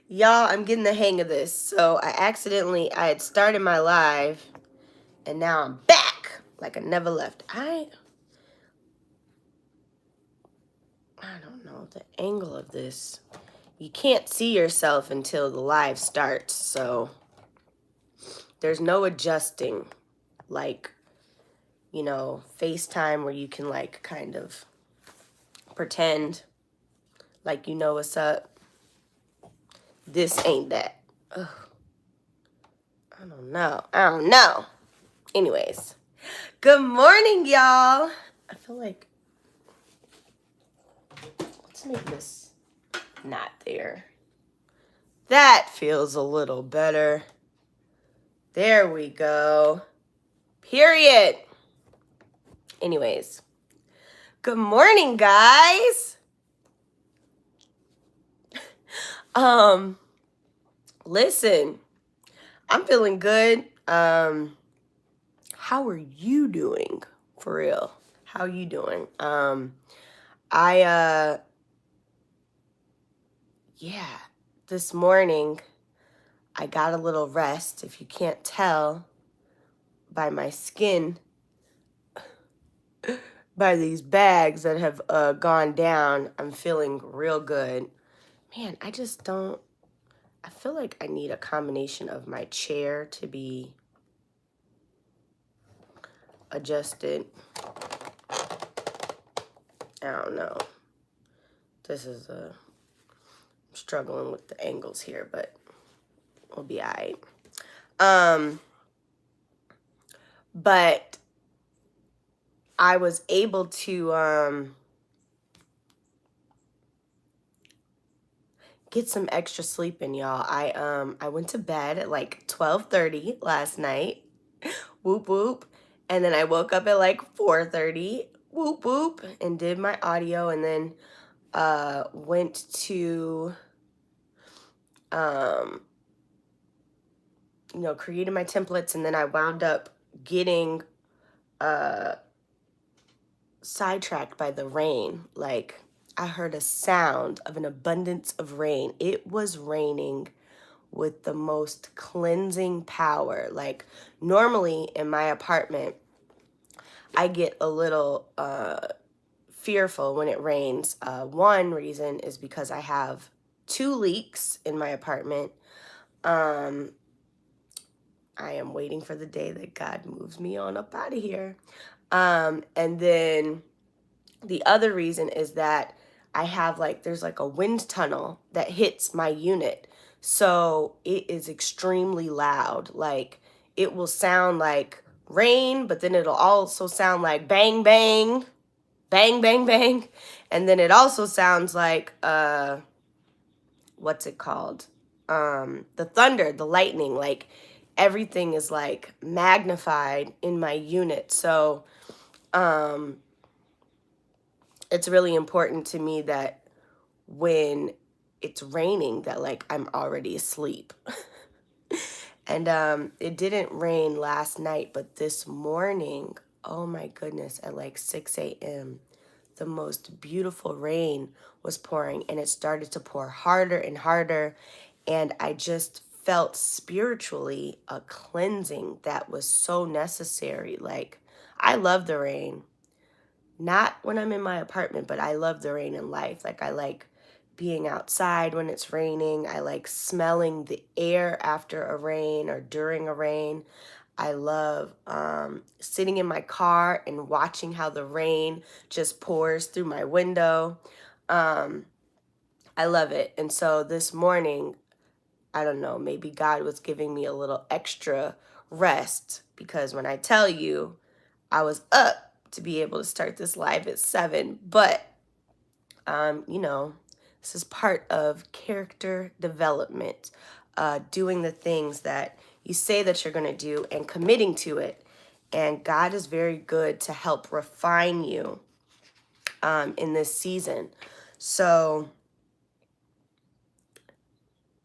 Y'all, I'm getting the hang of this. So I had started my live, and now I'm back like I never left. I don't know the angle of this. You can't see yourself until the live starts, so there's no adjusting like, FaceTime where you can like kind of pretend like you know what's up. This ain't that. Ugh, I don't know. Anyways, good morning, y'all. I feel like, let's make this not there. That feels a little better. There we go. Period. Anyways, good morning, guys. Listen, I'm feeling good. How are you doing? For real. How you doing? Yeah, this morning I got a little rest. If you can't tell by my skin, by these bags that have gone down, I'm feeling real good. Man, I feel like I need a combination of my chair to be adjusted. I don't know. I'm struggling with the angles here, but we'll be all right. But I was able to get some extra sleep in, y'all. I went to bed at like 12:30 last night. Whoop whoop. And then I woke up at like 4:30. Whoop whoop. And did my audio, and then went to created my templates, and then I wound up getting sidetracked by the rain. Like, I heard a sound of an abundance of rain. It was raining with the most cleansing power. Like, normally in my apartment, I get a little fearful when it rains. One reason is because I have 2 leaks in my apartment. I am waiting for the day that God moves me on up out of here. And then the other reason is that there's like a wind tunnel that hits my unit. So it is extremely loud. Like, it will sound like rain, but then it'll also sound like bang, bang, bang, bang, bang. And then it also sounds like, what's it called? The thunder, the lightning, like everything is like magnified in my unit. So, it's really important to me that when it's raining that like I'm already asleep. And it didn't rain last night, but this morning, oh my goodness, at like 6 a.m., the most beautiful rain was pouring, and it started to pour harder and harder. And I just felt spiritually a cleansing that was so necessary. Like, I love the rain. Not when I'm in my apartment, but I love the rain in life. Like, I like being outside when it's raining. I like smelling the air after a rain or during a rain. I love sitting in my car and watching how the rain just pours through my window. I love it. And so this morning, I don't know, maybe God was giving me a little extra rest, because when I tell you I was up to be able to start this live at 7, but this is part of character development, doing the things that you say that you're going to do and committing to it. And God is very good to help refine you in this season. So,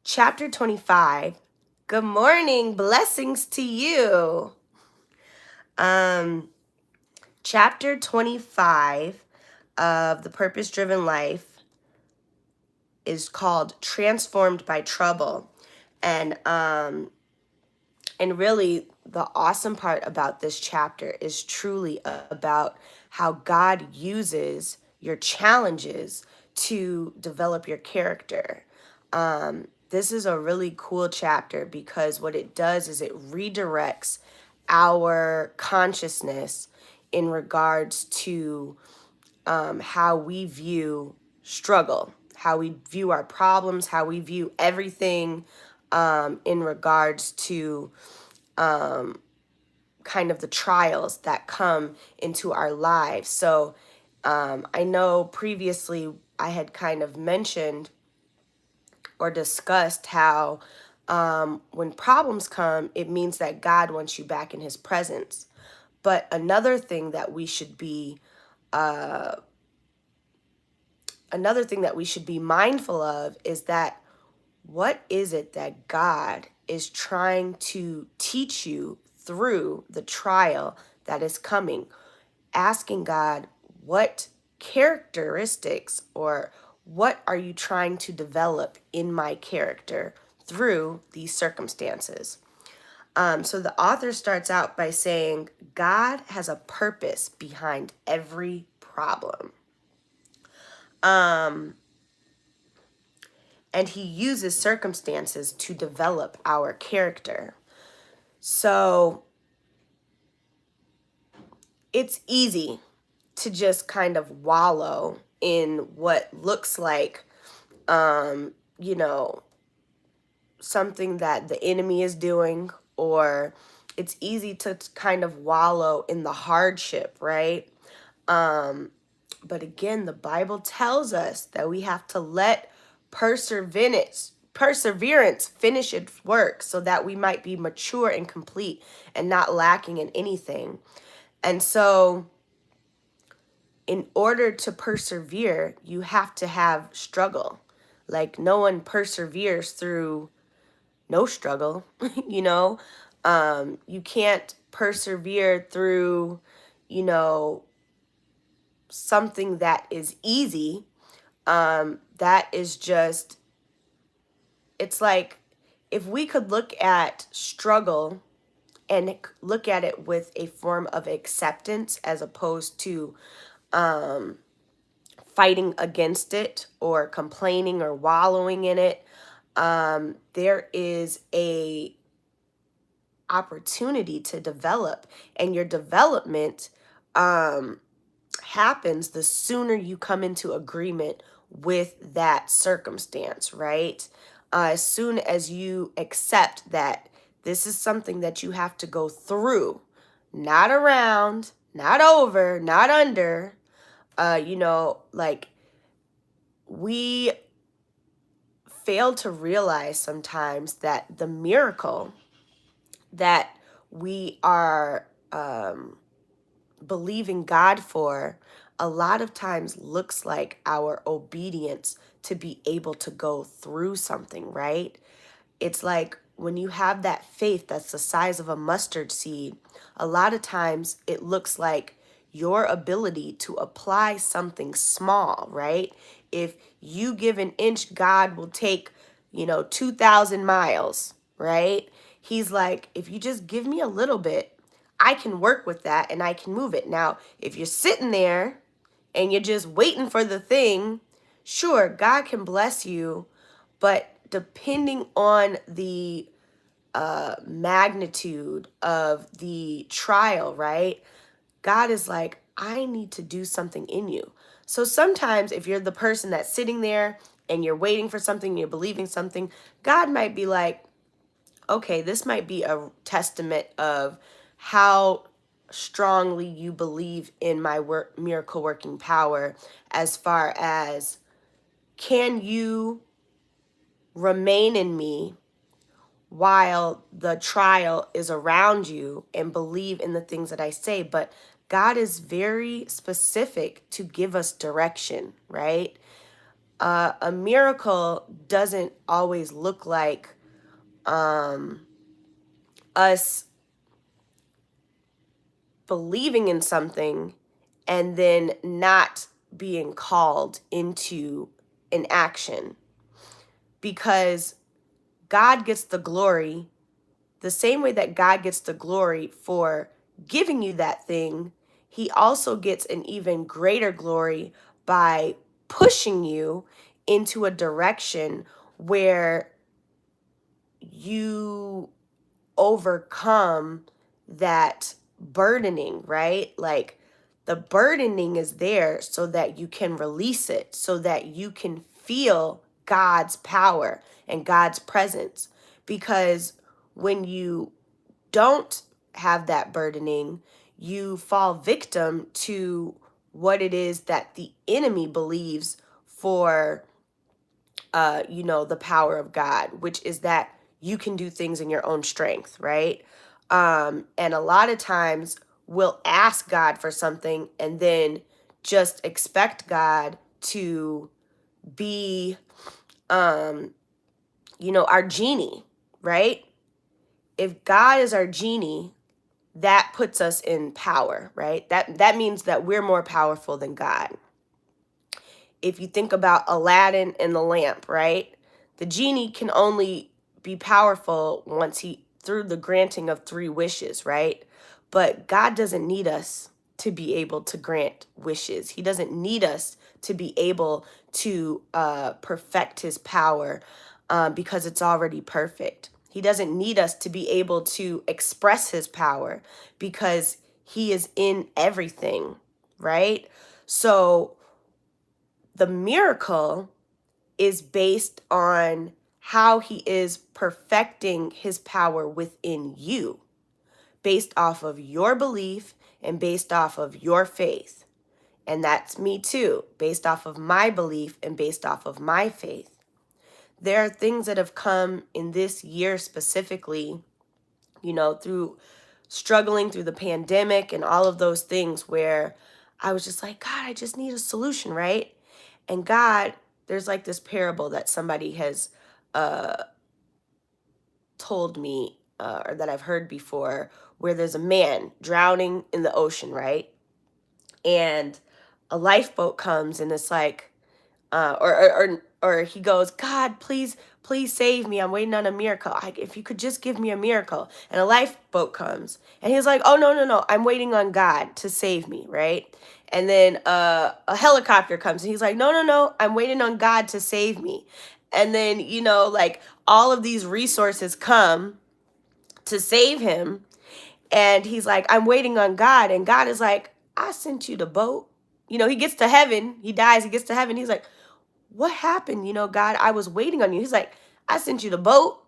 chapter 25, good morning, blessings to you. Chapter 25 of the Purpose Driven Life is called Transformed by Trouble. And really, the awesome part about this chapter is truly about how God uses your challenges to develop your character. This is a really cool chapter because what it does is it redirects our consciousness in regards to how we view struggle, how we view our problems, how we view everything in regards to kind of the trials that come into our lives. So I know previously I had kind of mentioned or discussed how when problems come, it means that God wants you back in his presence. But another thing that we should be mindful of is that what is it that God is trying to teach you through the trial that is coming? Asking God, what characteristics or what are you trying to develop in my character through these circumstances? So the author starts out by saying, God has a purpose behind every problem. And he uses circumstances to develop our character. So it's easy to just kind of wallow in what looks like, you know, something that the enemy is doing, or it's easy to kind of wallow in the hardship, right? But again, the Bible tells us that we have to let perseverance finish its work so that we might be mature and complete and not lacking in anything. And so in order to persevere, you have to have struggle. Like no one perseveres through no struggle, you know? You can't persevere through, you know, something that is easy. That is just, it's like if we could look at struggle and look at it with a form of acceptance as opposed to fighting against it or complaining or wallowing in it, there is a opportunity to develop, and your development happens the sooner you come into agreement with that circumstance, right? As soon as you accept that this is something that you have to go through, not around, not over, not under, like we fail to realize sometimes that the miracle that we are believing God for a lot of times looks like our obedience to be able to go through something, right? It's like when you have that faith that's the size of a mustard seed, a lot of times it looks like your ability to apply something small, right? If you give an inch, God will take, 2,000 miles, right? He's like, if you just give me a little bit, I can work with that and I can move it. Now, if you're sitting there and you're just waiting for the thing, sure, God can bless you, but depending on the magnitude of the trial, right? God is like, I need to do something in you. So sometimes if you're the person that's sitting there and you're waiting for something, you're believing something, God might be like, okay, this might be a testament of how strongly you believe in my miracle working power, as far as can you remain in me while the trial is around you and believe in the things that I say. But God is very specific to give us direction, right? A miracle doesn't always look like us believing in something and then not being called into an action, because God gets the glory the same way that God gets the glory for giving you that thing. He also gets an even greater glory by pushing you into a direction where you overcome that burdening, right? Like, the burdening is there so that you can release it, so that you can feel God's power and God's presence. Because when you don't have that burdening, you fall victim to what it is that the enemy believes for the power of God, which is that you can do things in your own strength, right? And a lot of times we'll ask God for something and then just expect God to be, our genie, right? If God is our genie, that puts us in power, right? That means that we're more powerful than God. If you think about Aladdin and the lamp, right? The genie can only be powerful once he through the granting of 3 wishes, right? But God doesn't need us to be able to grant wishes. He doesn't need us to be able to perfect his power because it's already perfect. He doesn't need us to be able to express his power because he is in everything, right? So the miracle is based on how he is perfecting his power within you, based off of your belief and based off of your faith. And that's me too, based off of my belief and based off of my faith. There are things that have come in this year specifically, through struggling through the pandemic and all of those things, where I was just like, God, I just need a solution, right? And God, there's like this parable that somebody has uh, told me, or that I've heard before, where there's a man drowning in the ocean, right? And a lifeboat comes and it's like, or he goes, God, please save me. I'm waiting on a miracle. If you could just give me a miracle. And a lifeboat comes and he's like, oh, no, I'm waiting on God to save me, right? And then a helicopter comes and he's like, no, I'm waiting on God to save me. And then, like, all of these resources come to save him. And he's like, I'm waiting on God. And God is like, I sent you the boat. He gets to heaven. He dies. He gets to heaven. He's like, what happened? God, I was waiting on you. He's like, I sent you the boat.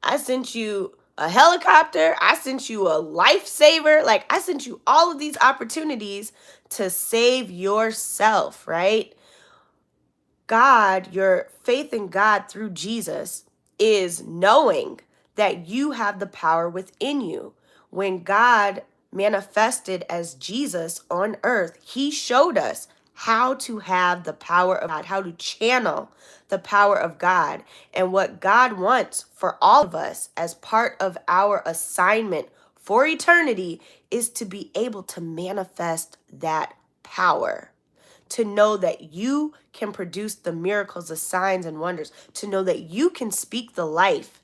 I sent you a helicopter. I sent you a lifesaver. Like, I sent you all of these opportunities to save yourself, right? God, your faith in God through Jesus is knowing that you have the power within you. When God manifested as Jesus on earth, he showed us how to have the power of God, how to channel the power of God. And what God wants for all of us as part of our assignment for eternity is to be able to manifest that power, to know that you can produce the miracles, the signs and wonders, to know that you can speak the life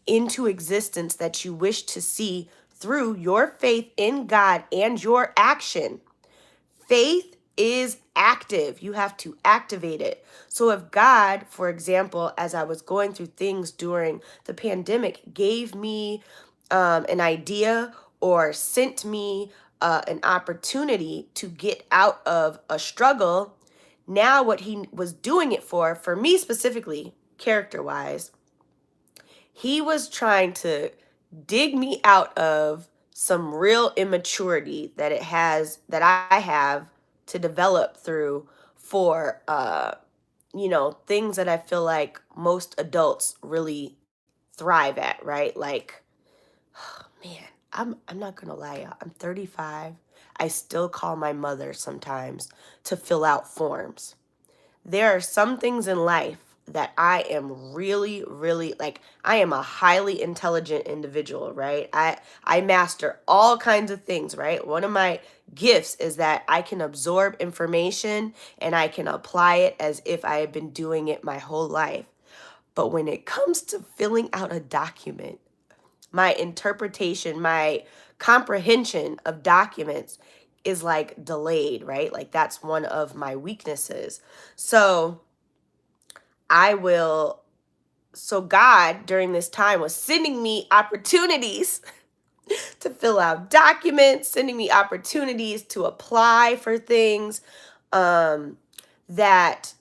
into existence that you wish to see through your faith in God and your action. Faith is active. You have to activate it. So if God, for example, as I was going through things during the pandemic, gave me an idea or sent me an opportunity to get out of a struggle, now what he was doing it for me specifically, character-wise, he was trying to dig me out of some real immaturity that I have to develop through for things that I feel like most adults really thrive at, right? Like, man, I'm not gonna lie, y'all. I'm 35. I still call my mother sometimes to fill out forms. There are some things in life that I am really, really, like, I am a highly intelligent individual, right? I master all kinds of things, right? One of my gifts is that I can absorb information and I can apply it as if I had been doing it my whole life. But when it comes to filling out a document, my interpretation, my comprehension of documents is like delayed, right? Like that's one of my weaknesses. So I will, so God during this time was sending me opportunities to fill out documents, sending me opportunities to apply for things that,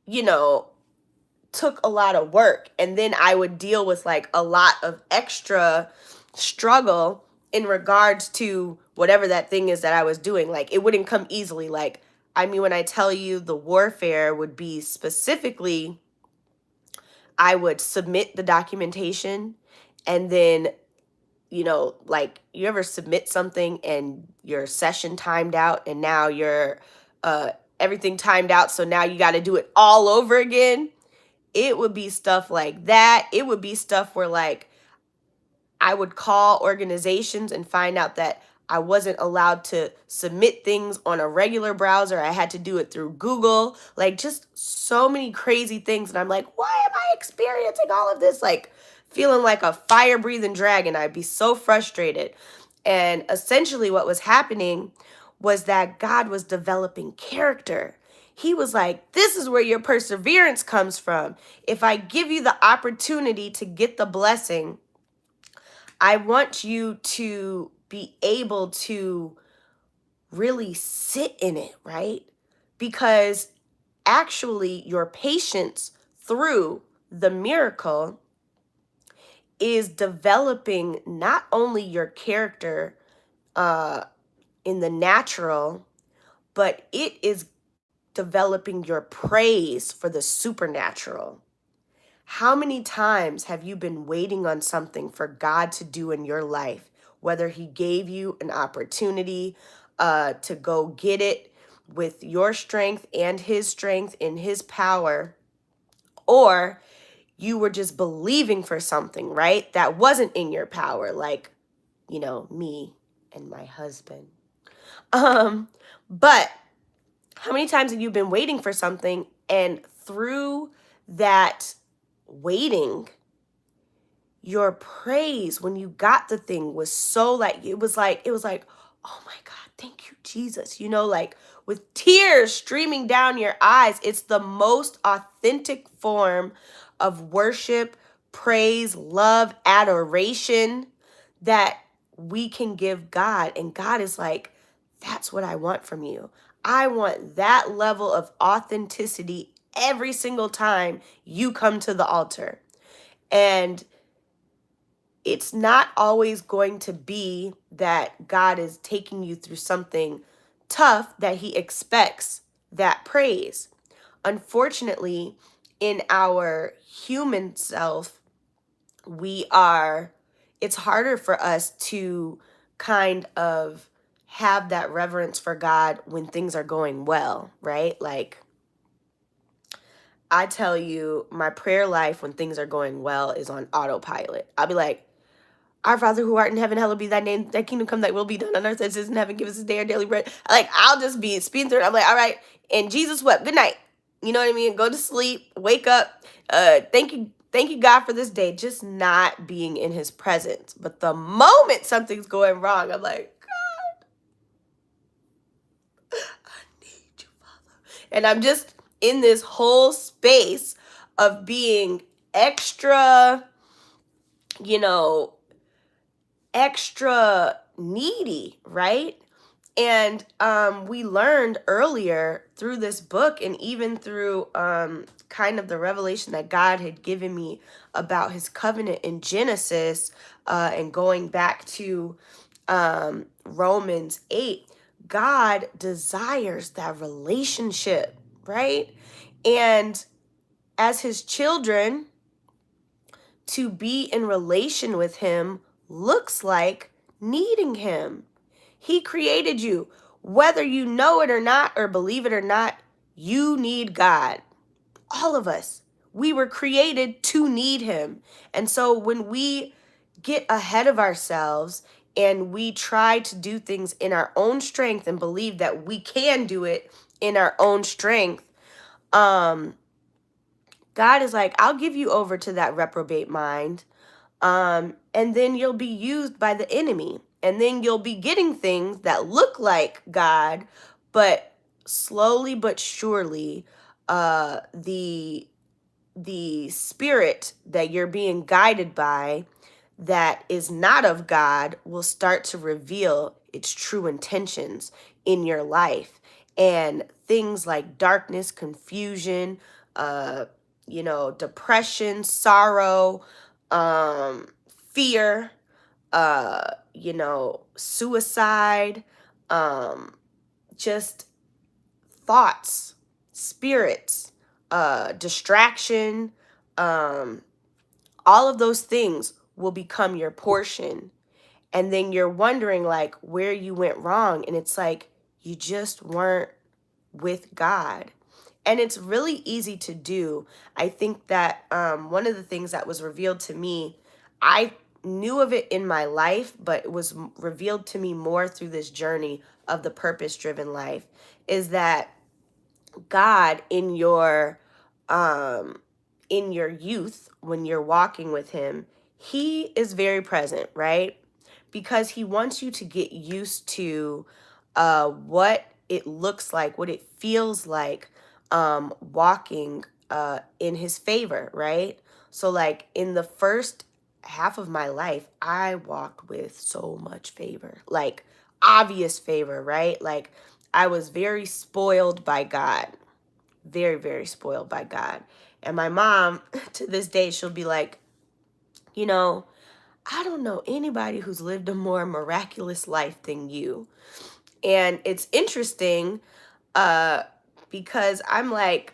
you know, took a lot of work. And then I would deal with like a lot of extra struggle in regards to whatever that thing is that I was doing. Like it wouldn't come easily. Like, I mean, when I tell you the warfare would be specifically, I would submit the documentation and then, you know, like you ever submit something and your session timed out and now your everything timed out, so now you got to do it all over again. It would be stuff like that. It would be stuff where like I would call organizations and find out that I wasn't allowed to submit things on a regular browser. I had to do it through Google. Like just so many crazy things. And I'm like, why am I experiencing all of this? Like feeling like a fire breathing dragon. I'd be so frustrated. And essentially what was happening was that God was developing character. He was like, this is where your perseverance comes from. If I give you the opportunity to get the blessing, I want you to be able to really sit in it, right? Because actually, your patience through the miracle is developing not only your character in the natural, but it is developing your praise for the supernatural. How many times have you been waiting on something for God to do in your life? Whether he gave you an opportunity to go get it with your strength and his strength in his power, or you were just believing for something, right? That wasn't in your power, like, you know, me and my husband. But how many times have you been waiting for something and through that waiting, your praise when you got the thing was so like, it was like, oh my God, thank you, Jesus. You know, like with tears streaming down your eyes. It's the most authentic form of worship, praise, love, adoration that we can give God. And God is like, that's what I want from you. I want that level of authenticity every single time you come to the altar. And it's not always going to be that God is taking you through something tough that he expects that praise. Unfortunately, in our human self, it's harder for us to kind of have that reverence for God when things are going well, right? Like, I tell you, my prayer life when things are going well is on autopilot. I'll be like, our Father who art in heaven, hallowed be thy name. Thy kingdom come, thy will be done on earth as it is in heaven. Give us this day our daily bread. Like, I'll just be speeding through it. I'm like, all right. And Jesus wept. Good night. You know what I mean? Go to sleep. Wake up. Thank you, God, for this day. Just not being in his presence. But the moment something's going wrong, I'm like, I need you, Father. And I'm just in this whole space of being extra, you know, extra needy, right? And we learned earlier through this book and even through kind of the revelation that God had given me about his covenant in Genesis and going back to Romans 8, God desires that relationship, right? And as his children, to be in relation with him looks like needing him. He created you. Whether you know it or not, or believe it or not, you need God. All of us. We were created to need him. And so when we get ahead of ourselves and we try to do things in our own strength and believe that we can do it in our own strength, God is like, I'll give you over to that reprobate mind. And then you'll be used by the enemy. And then you'll be getting things that look like God, but slowly but surely, the spirit that you're being guided by that is not of God will start to reveal its true intentions in your life. And things like darkness, confusion, uh, depression, sorrow, um, fear, suicide, um, just thoughts, spirits, distraction, um, all of those things will become your portion. And then you're wondering like where you went wrong. And it's like you just weren't with God. And it's really easy to do. I think that one of the things that was revealed to me, I knew of it in my life, but it was revealed to me more through this journey of the purpose driven life, is that God um in your youth, when you're walking with him, he is very present, right? Because he wants you to get used to what it looks like, what it feels like, walking in his favor, right? So like in the first half of my life, I walked with so much favor, like obvious favor, right? Like I was very spoiled by God, very, very spoiled by God. And my mom, to this day, she'll be like, you know, I don't know anybody who's lived a more miraculous life than you. And it's interesting uh, because I'm like,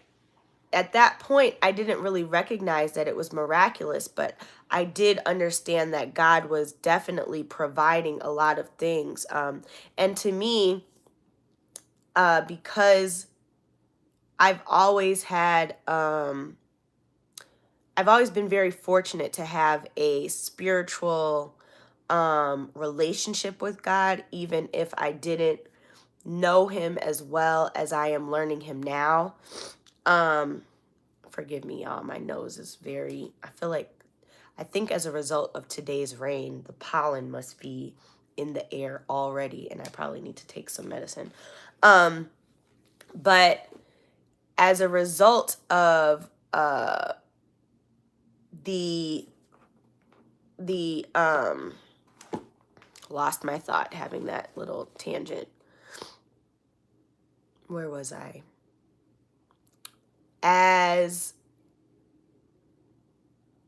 at that point, I didn't really recognize that it was miraculous, but I did understand that God was definitely providing a lot of things. And to me, because I've always had, I've always been very fortunate to have a spiritual relationship with God, even if I didn't know him as well as I am learning him now. Um, Forgive me, y'all. My nose is very, I feel like, I think as a result of today's rain, the pollen must be in the air already, and I probably need to take some medicine. Um, but as a result of the the lost my thought having that little tangent. Where was I? As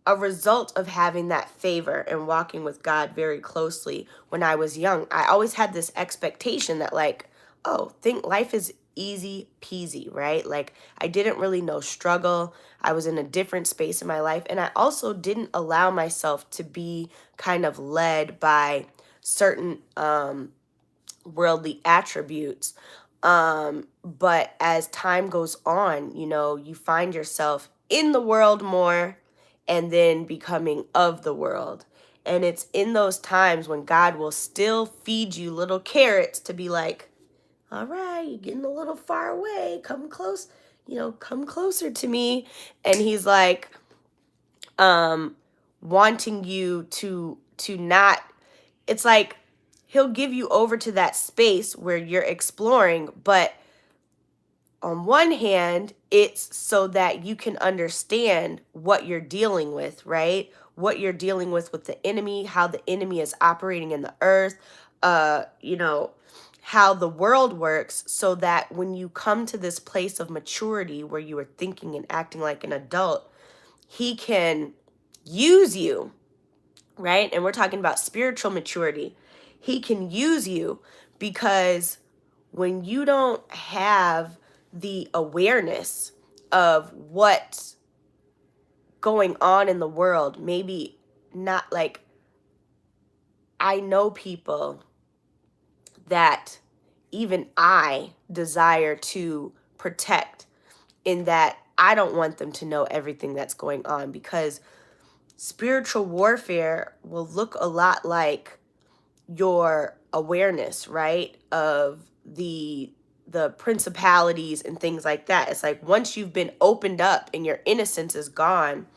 a result of having that favor and walking with God very closely when I was young, I always had this expectation that like, oh, think life is easy peasy, right? Like I didn't really know struggle. I was in a different space in my life. And I also didn't allow myself to be kind of led by certain worldly attributes. But as time goes on, you find yourself in the world more and then becoming of the world. And it's in those times when God will still feed you little carrots to be like, all right, you're getting a little far away. Come close, come closer to me. And he's like, wanting you to not, it's like he'll give you over to that space where you're exploring, but on one hand, it's so that you can understand what you're dealing with, right? What you're dealing with the enemy, how the enemy is operating in the earth, how the world works, so that when you come to this place of maturity where you are thinking and acting like an adult, he can use you, right? And we're talking about spiritual maturity. He can use you because when you don't have the awareness of what's going on in the world, maybe not like, I know people that even I desire to protect, in that I don't want them to know everything that's going on, because spiritual warfare will look a lot like your awareness, right, of the principalities and things like that. It's like once you've been opened up and your innocence is gone,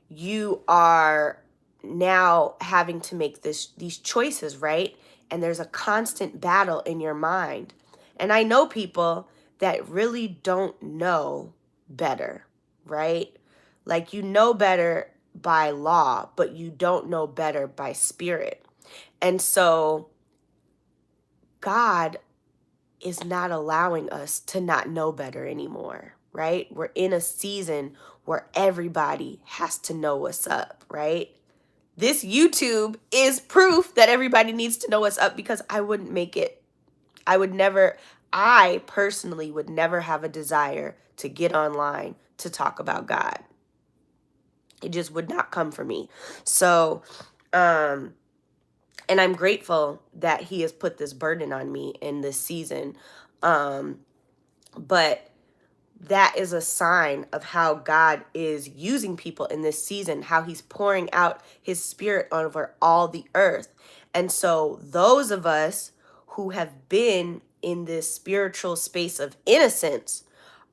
you are now having to make these choices, right? And there's a constant battle in your mind. And I know people that really don't know better, right? Like you know better by law, but you don't know better by spirit. And so God is not allowing us to not know better anymore, right? We're in a season where everybody has to know what's up, right? This YouTube is proof that everybody needs to know what's up, because I wouldn't make it. I personally would never have a desire to get online to talk about God. It just would not come for me. So, and I'm grateful that he has put this burden on me in this season. But that is a sign of how God is using people in this season, how he's pouring out his spirit over all the earth. And so those of us who have been in this spiritual space of innocence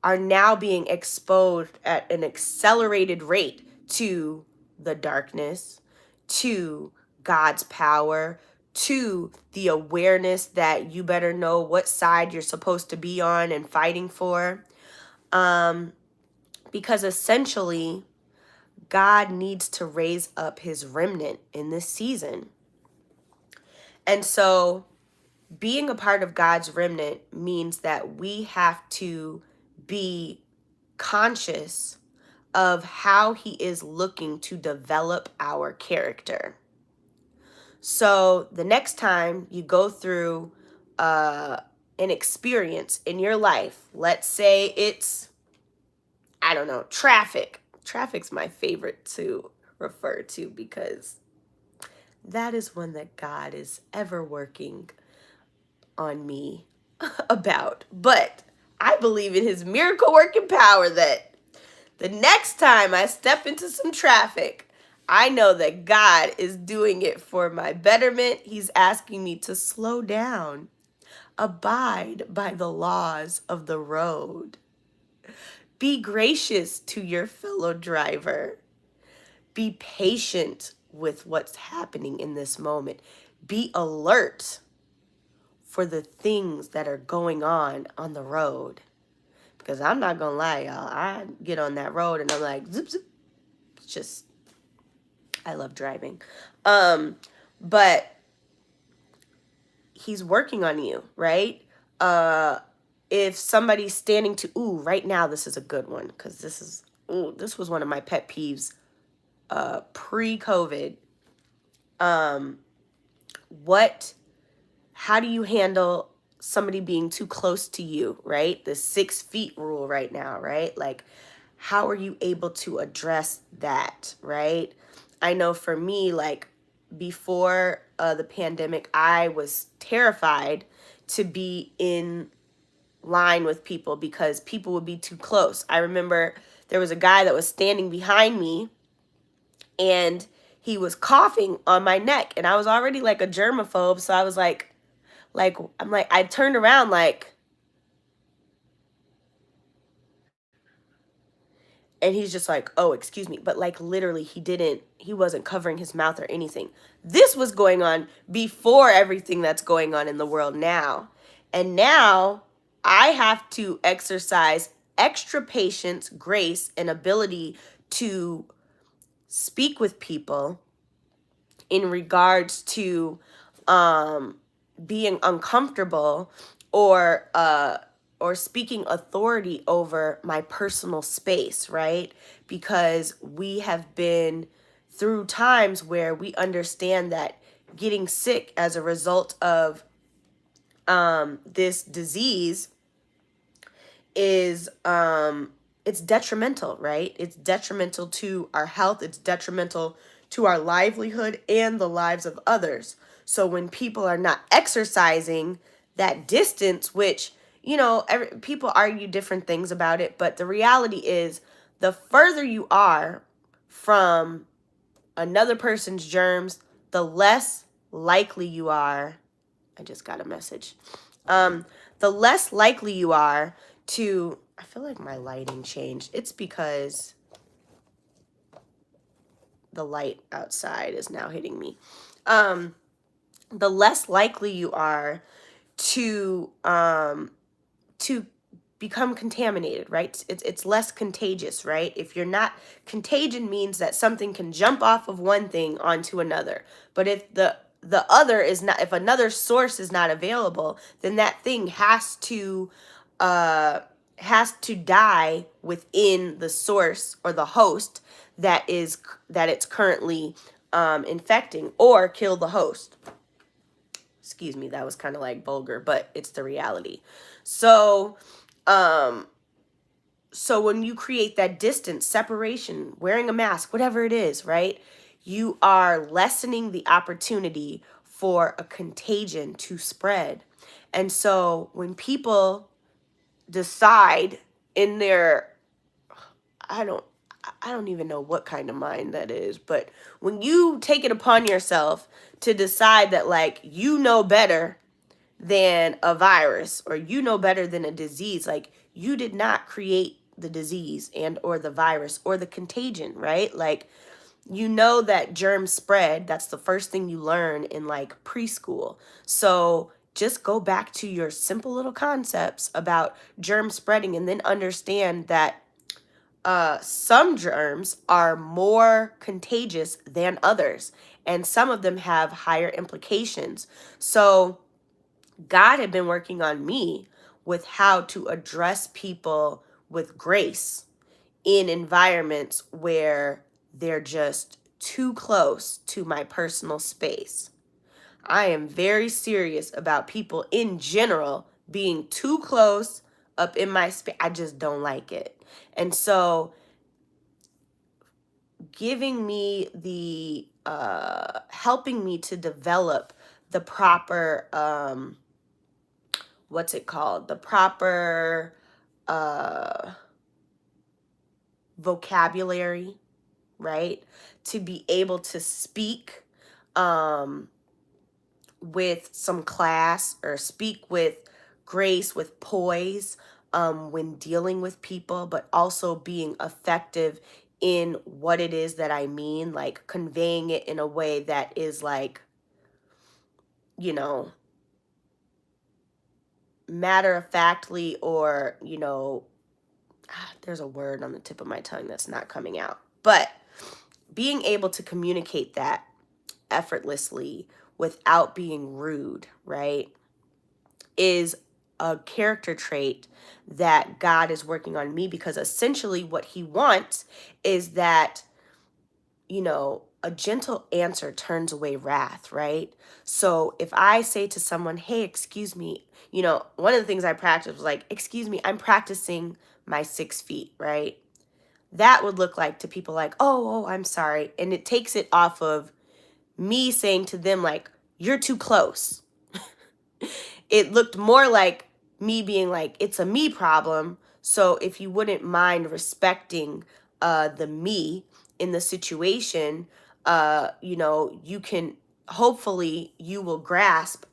are now being exposed at an accelerated rate to the darkness, to God's power, to the awareness that you better know what side you're supposed to be on and fighting for. Because essentially, God needs to raise up his remnant in this season. And so being a part of God's remnant means that we have to be conscious of how he is looking to develop our character. So the next time you go through an experience in your life, let's say it's, I don't know, traffic. Traffic's my favorite to refer to because that is one that God is ever working on me about. But I believe in his miracle working power that the next time I step into some traffic, I know that God is doing it for my betterment. He's asking me to slow down, abide by the laws of the road. Be gracious to your fellow driver. Be patient with what's happening in this moment. Be alert for the things that are going on the road. Because I'm not going to lie, y'all. I get on that road and I'm like, zip, zip. It's just, I love driving. But he's working on you, right? If somebody's standing to, right now, this is a good one. Because this was one of my pet peeves pre-COVID. How do you handle somebody being too close to you, right? The 6 feet rule right now, right? Like, how are you able to address that, right? I know for me, like, before the pandemic, I was terrified to be in line with people because people would be too close. I remember there was a guy that was standing behind me and he was coughing on my neck, and I was already like a germaphobe, so I was like I turned around and he's just like, oh, excuse me. But like literally he wasn't covering his mouth or anything. This was going on before everything that's going on in the world now. And now I have to exercise extra patience, grace, and ability to speak with people in regards to being uncomfortable or speaking authority over my personal space, right? Because we have been through times where we understand that getting sick as a result of this disease is it's detrimental, right? It's detrimental to our health, it's detrimental to our livelihood and the lives of others. So when people are not exercising that distance, which, people argue different things about it, but the reality is the further you are from another person's germs, the less likely you are. I just got a message. The less likely you are to, I feel like my lighting changed. It's because the light outside is now hitting me. The less likely you are to become contaminated, right? It's less contagious, right? If you're not, contagion means that something can jump off of one thing onto another. But if the other is not, if another source is not available, then that thing uh has to die within the source or the host that it's currently infecting, or kill the host. Excuse me, that was kind of like vulgar, but it's the reality. So, um, so when you create that distance, separation, wearing a mask, whatever it is, right? You are lessening the opportunity for a contagion to spread. And so when people decide in their, I don't I don't even know what kind of mind that is, but when you take it upon yourself to decide that, like, you know better than a virus, or you know better than a disease, like, you did not create the disease and or the virus or the contagion, right? Like, you know that germs spread. That's the first thing you learn in like preschool. So just go back to your simple little concepts about germ spreading, and then understand that some germs are more contagious than others, and some of them have higher implications. So God had been working on me with how to address people with grace in environments where they're just too close to my personal space. I am very serious about people in general being too close up in my space. I just don't like it. And so giving me the helping me to develop the proper what's it called, the proper uh vocabulary, right, to be able to speak um with some class, or speak with grace, with poise, when dealing with people, but also being effective in what it is that I mean, like conveying it in a way that is like, you know, matter of factly, or, there's a word on the tip of my tongue that's not coming out. But being able to communicate that effortlessly without being rude, right, is a character trait that God is working on me, because essentially what he wants is that, a gentle answer turns away wrath, right? So if I say to someone, hey, excuse me, one of the things I practiced was like, excuse me, I'm practicing my 6 feet, right? That would look like to people like, oh, I'm sorry. And it takes it off of me saying to them, like, you're too close. It looked more like me being like, it's a me problem. So if you wouldn't mind respecting the me in the situation, you can, hopefully you will grasp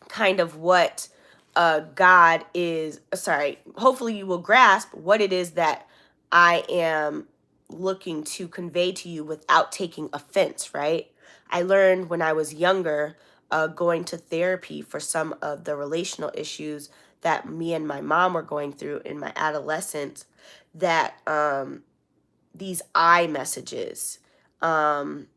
kind of what God is, sorry, hopefully you will grasp what it is that I am looking to convey to you without taking offense, right? I learned when I was younger, going to therapy for some of the relational issues that me and my mom were going through in my adolescence, that these I messages, um,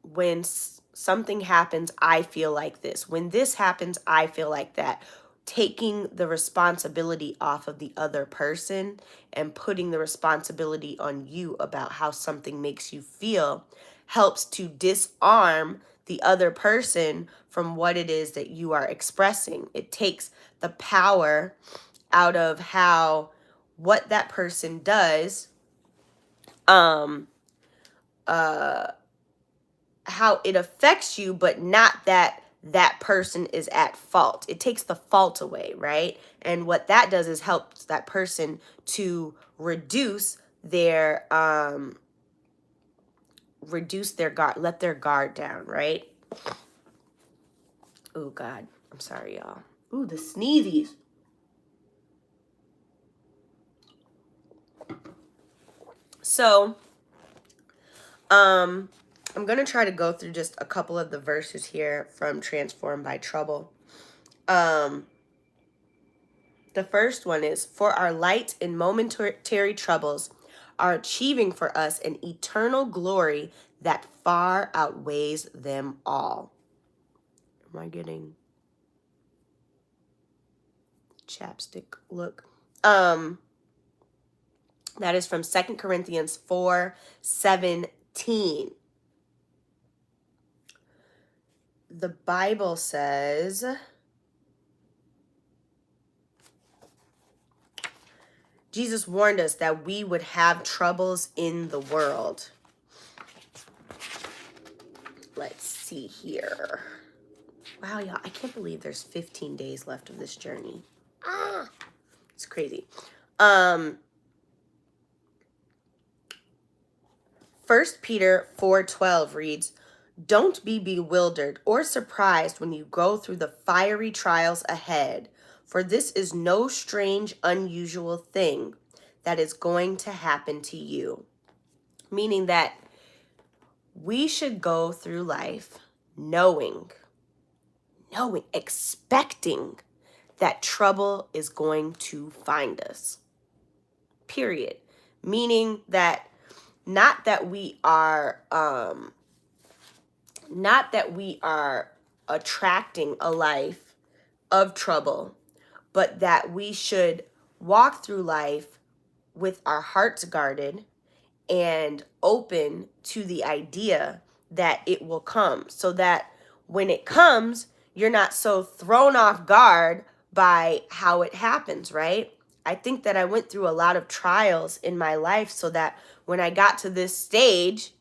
when something happens, I feel like this. When this happens, I feel like that. Taking the responsibility off of the other person and putting the responsibility on you about how something makes you feel helps to disarm the other person from what it is that you are expressing. It takes the power out of how what that person does, um uh how it affects you, but not that that person is at fault. It takes the fault away, right? And what that does is helps that person to reduce their guard, let their guard down, right? Oh, God. I'm sorry, y'all. Ooh, the sneezies. So, I'm going to try to go through just a couple of the verses here from Transformed by Trouble. The first one is, for our light and momentary troubles are achieving for us an eternal glory that far outweighs them all. Am I getting chapstick look? That is from 2 Corinthians 4:17. The Bible says, Jesus warned us that we would have troubles in the world. Let's see here. Wow, y'all, I can't believe there's 15 days left of this journey. It's crazy. 1 Peter 4:12 reads, don't be bewildered or surprised when you go through the fiery trials ahead, for this is no strange, unusual thing that is going to happen to you. Meaning that we should go through life knowing, expecting that trouble is going to find us. Period. Meaning that not that we are attracting a life of trouble, but that we should walk through life with our hearts guarded and open to the idea that it will come, so that when it comes, you're not so thrown off guard by how it happens, right? I think that I went through a lot of trials in my life so that when I got to this stage,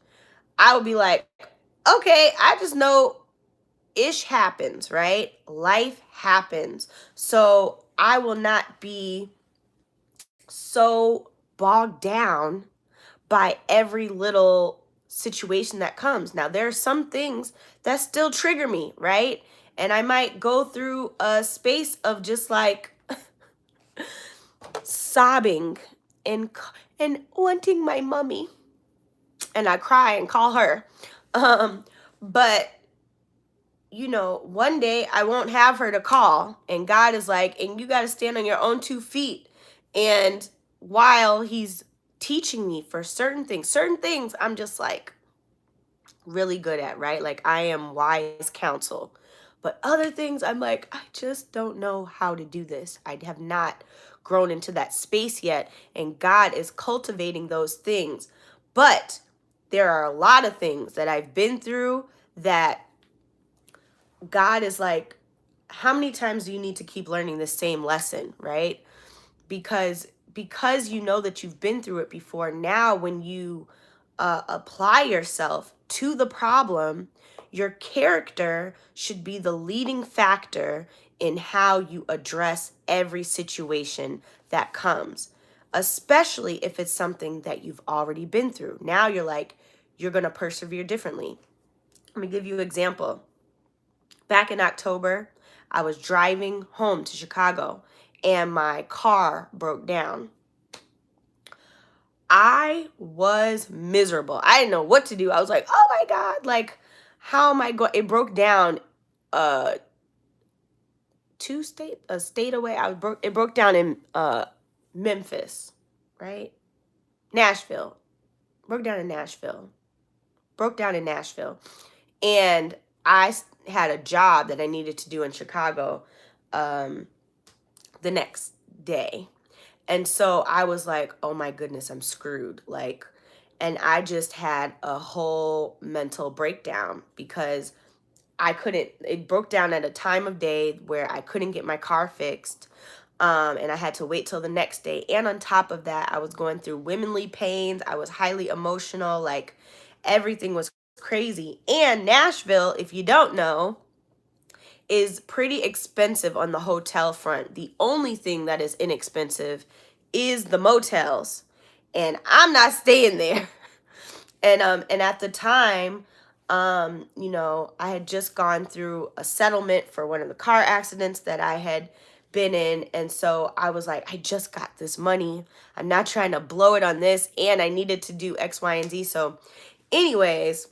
I would be like, okay, I just know ish happens, right? Life happens. So I will not be so bogged down by every little situation that comes. Now, there are some things that still trigger me, right? And I might go through a space of just like sobbing and wanting my mommy. And I cry and call her. But you know, one day I won't have her to call, and God is like, and you got to stand on your own 2 feet. And while he's teaching me for certain things I'm just like really good at, right? Like I am wise counsel. But other things I'm like, I just don't know how to do this. I have not grown into that space yet, and God is cultivating those things. But there are a lot of things that I've been through that God is like, how many times do you need to keep learning the same lesson, right? Because you know that you've been through it before. Now, when you apply yourself to the problem, your character should be the leading factor in how you address every situation that comes, especially if it's something that you've already been through. Now you're like, you're going to persevere differently. Let me give you an example. Back in October, I was driving home to Chicago and my car broke down. I was miserable. I didn't know what to do. I was like, oh my God, like, how am I going? It broke down a state away. It broke down in Memphis, right? Nashville. Broke down in Nashville. And I had a job that I needed to do in Chicago the next day. And so I was like, oh my goodness, I'm screwed. Like, and I just had a whole mental breakdown because it broke down at a time of day where I couldn't get my car fixed. And I had to wait till the next day. And on top of that, I was going through womanly pains. I was highly emotional. Like, everything was crazy. And Nashville, if you don't know, is pretty expensive on the hotel front. The only thing that is inexpensive is the motels. And I'm not staying there. And at the time, You know, I had just gone through a settlement for one of the car accidents that I had been in. And so I was like, I just got this money. I'm not trying to blow it on this. And I needed to do X, Y, and Z. So anyways,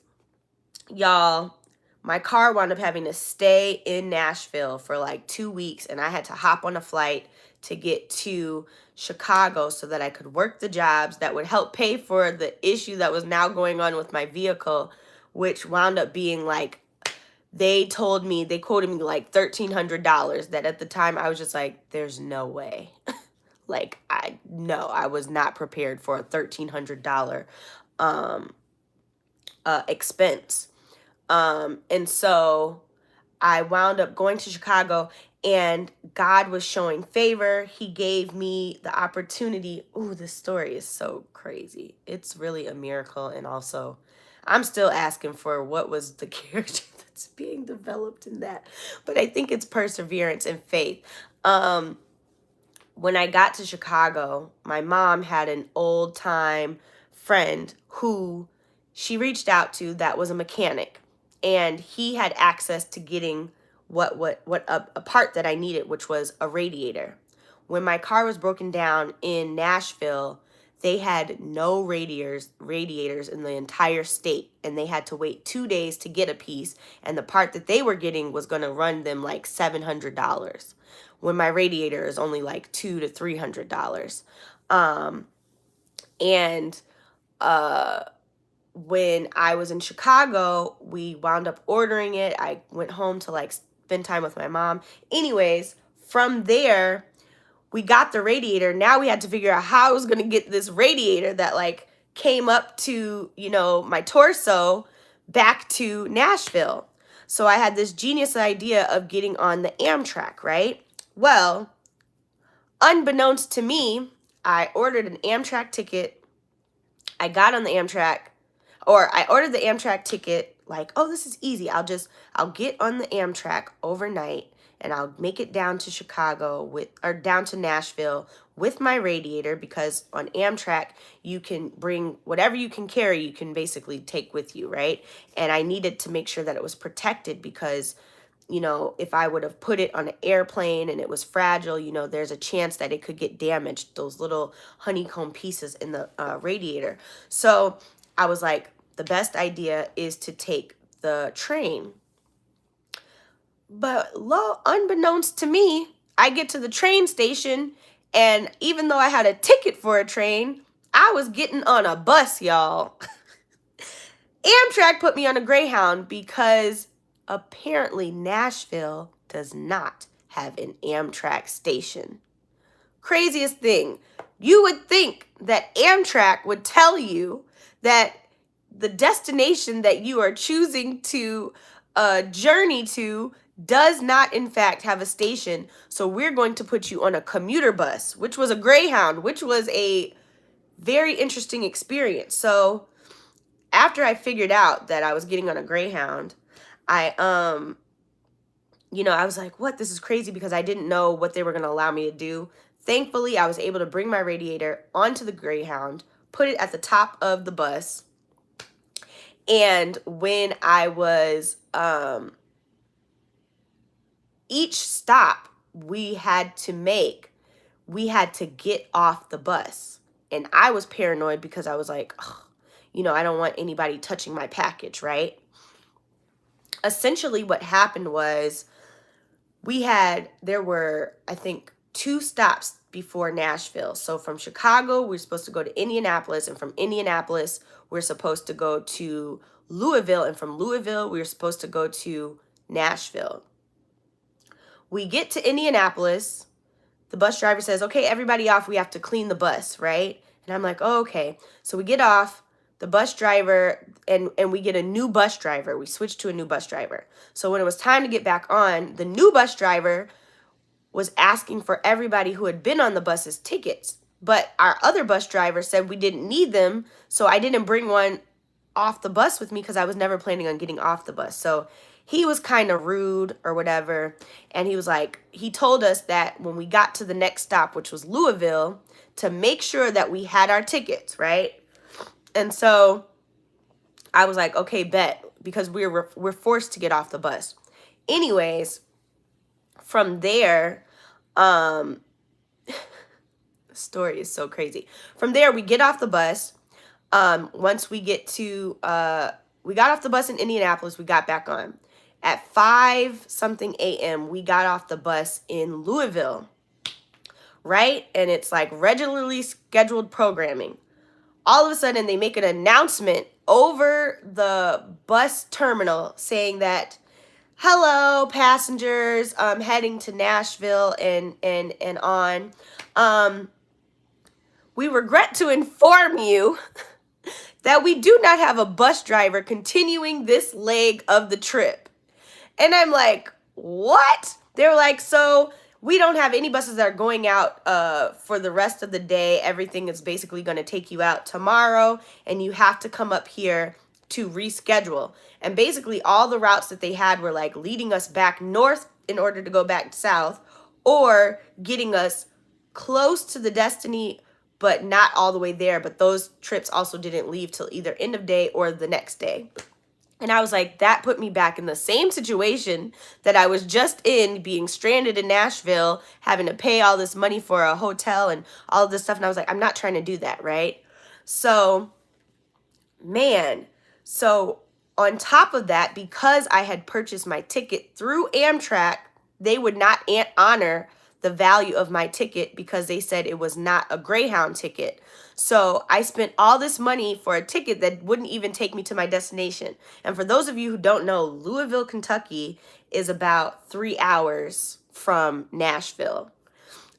y'all, my car wound up having to stay in Nashville for like 2 weeks. And I had to hop on a flight to get to Chicago so that I could work the jobs that would help pay for the issue that was now going on with my vehicle, which wound up being like, they quoted me like $1,300, that at the time I was just like, there's no way. Like, I was not prepared for a $1,300 expense. And so I wound up going to Chicago, and God was showing favor. He gave me the opportunity. Ooh, this story is so crazy. It's really a miracle. And also, I'm still asking for what was the character that's being developed in that. But I think it's perseverance and faith. When I got to Chicago, my mom had an old time friend who she reached out to that was a mechanic, and he had access to getting a part that I needed, which was a radiator. When my car was broken down in Nashville, they had no radiators in the entire state, and they had to wait 2 days to get a piece, and the part that they were getting was going to run them like $700, when my radiator is only like $200 to $300. And when I was in Chicago, we wound up ordering it. I went home to like spend time with my mom. Anyways, from there, we got the radiator. Now we had to figure out how I was going to get this radiator that like came up to, you know, my torso back to Nashville. So I had this genius idea of getting on the Amtrak, right? Well, unbeknownst to me, I ordered an Amtrak ticket. I got on the Amtrak, or I ordered the Amtrak ticket like, oh, this is easy. I'll get on the Amtrak overnight, and I'll make it down to down to Nashville with my radiator, because on Amtrak, you can bring whatever you can carry, you can basically take with you, right? And I needed to make sure that it was protected, because you know, if I would have put it on an airplane and it was fragile, you know, there's a chance that it could get damaged, those little honeycomb pieces in the radiator. So I was like, the best idea is to take the train. But unbeknownst to me, I get to the train station, and even though I had a ticket for a train, I was getting on a bus, y'all. Amtrak put me on a Greyhound because apparently Nashville does not have an Amtrak station. Craziest thing. You would think that Amtrak would tell you that the destination that you are choosing to journey to does not in fact have a station. So we're going to put you on a commuter bus, which was a Greyhound, which was a very interesting experience. So after I figured out that I was getting on a Greyhound, I I was like, what? This is crazy, because I didn't know what they were going to allow me to do. Thankfully, I was able to bring my radiator onto the Greyhound, put it at the top of the bus. And when I was, each stop we had to get off the bus. And I was paranoid because I was like, ugh, I don't want anybody touching my package, right? Essentially what happened was there were, I think, 2 stops before Nashville. So from Chicago, we're supposed to go to Indianapolis, and from Indianapolis, we're supposed to go to Louisville, and from Louisville, we were supposed to go to Nashville. We get to Indianapolis. The bus driver says, okay, everybody off. We have to clean the bus, right? And I'm like, oh, okay. So we get off. The bus driver, and we get a new bus driver. We switched to a new bus driver. So when it was time to get back on, the new bus driver was asking for everybody who had been on the bus's tickets. But our other bus driver said we didn't need them, so I didn't bring one off the bus with me because I was never planning on getting off the bus. So he was kind of rude or whatever, and he told us that when we got to the next stop, which was Louisville, to make sure that we had our tickets, right? And so I was like, okay, bet. because we're forced to get off the bus. Anyways, from there, um, the story is so crazy. From there, we get off the bus. Once we get to, we got off the bus in Indianapolis, we got back on. At 5 something a.m., we got off the bus in Louisville, right? And it's like regularly scheduled programming. All of a sudden, they make an announcement over the bus terminal saying that, hello, passengers, heading to Nashville and on. We regret to inform you that we do not have a bus driver continuing this leg of the trip. And I'm like, what? They're like, so we don't have any buses that are going out for the rest of the day. Everything is basically going to take you out tomorrow, and you have to come up here to reschedule. And basically all the routes that they had were like leading us back north in order to go back south, or getting us close to the destiny but not all the way there. But those trips also didn't leave till either end of day or the next day. And I was like, that put me back in the same situation that I was just in, being stranded in Nashville, having to pay all this money for a hotel and all of this stuff. And I was like, I'm not trying to do that, right? So, man, so on top of that, because I had purchased my ticket through Amtrak, they would not honor the value of my ticket because they said it was not a Greyhound ticket. So I spent all this money for a ticket that wouldn't even take me to my destination. And for those of you who don't know, Louisville, Kentucky is about 3 hours from Nashville.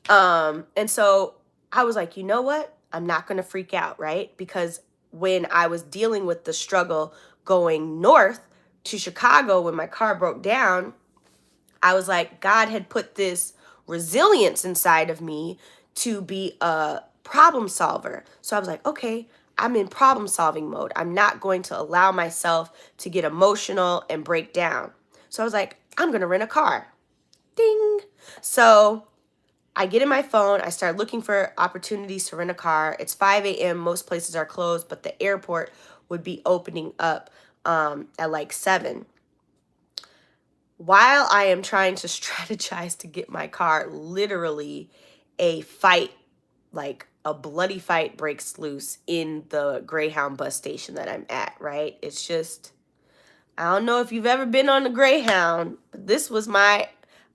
And so I was like, you know what? I'm not going to freak out, right? Because when I was dealing with the struggle going north to Chicago when my car broke down, I was like, God had put this resilience inside of me to be a problem solver. So I was like, okay, I'm in problem solving mode. I'm not going to allow myself to get emotional and break down. So I was like, I'm going to rent a car. Ding. So I get in my phone. I start looking for opportunities to rent a car. It's 5 a.m. Most places are closed, but the airport would be opening up at like 7. While I am trying to strategize to get my car, literally a fight, like a bloody fight, breaks loose in the Greyhound bus station that I'm at, right? It's just, I don't know if you've ever been on the Greyhound, but this was I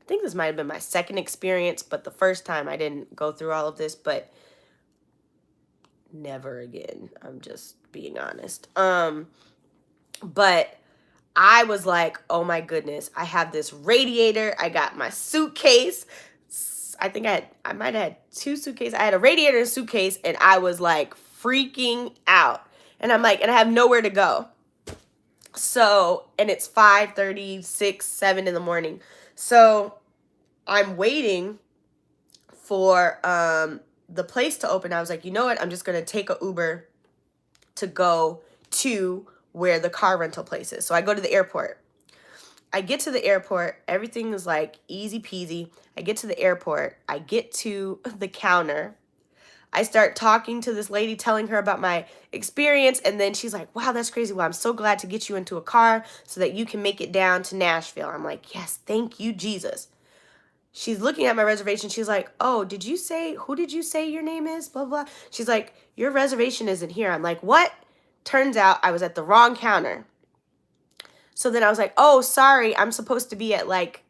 think this might have been my second experience, but the first time I didn't go through all of this, but never again. I'm just being honest. But I was like, oh my goodness, I have this radiator. I got my suitcase. I think I might have had 2 suitcases. I had a radiator and a suitcase, and I was like freaking out. And I'm like, and I have nowhere to go. So, and it's 5:36, 7 in the morning. So I'm waiting for the place to open. I was like, you know what? I'm just going to take a Uber to go to where the car rental place is. So I go to the airport. I get to the airport. Everything is like easy peasy. I get to the airport. I get to the counter. I start talking to this lady, telling her about my experience. And then she's like, wow, that's crazy. Well, I'm so glad to get you into a car so that you can make it down to Nashville. I'm like, yes, thank you, Jesus. She's looking at my reservation. She's like, oh, who did you say your name is? Blah, blah. She's like, your reservation isn't here. I'm like, what? Turns out I was at the wrong counter. So then I was like, oh, sorry, I'm supposed to be at like,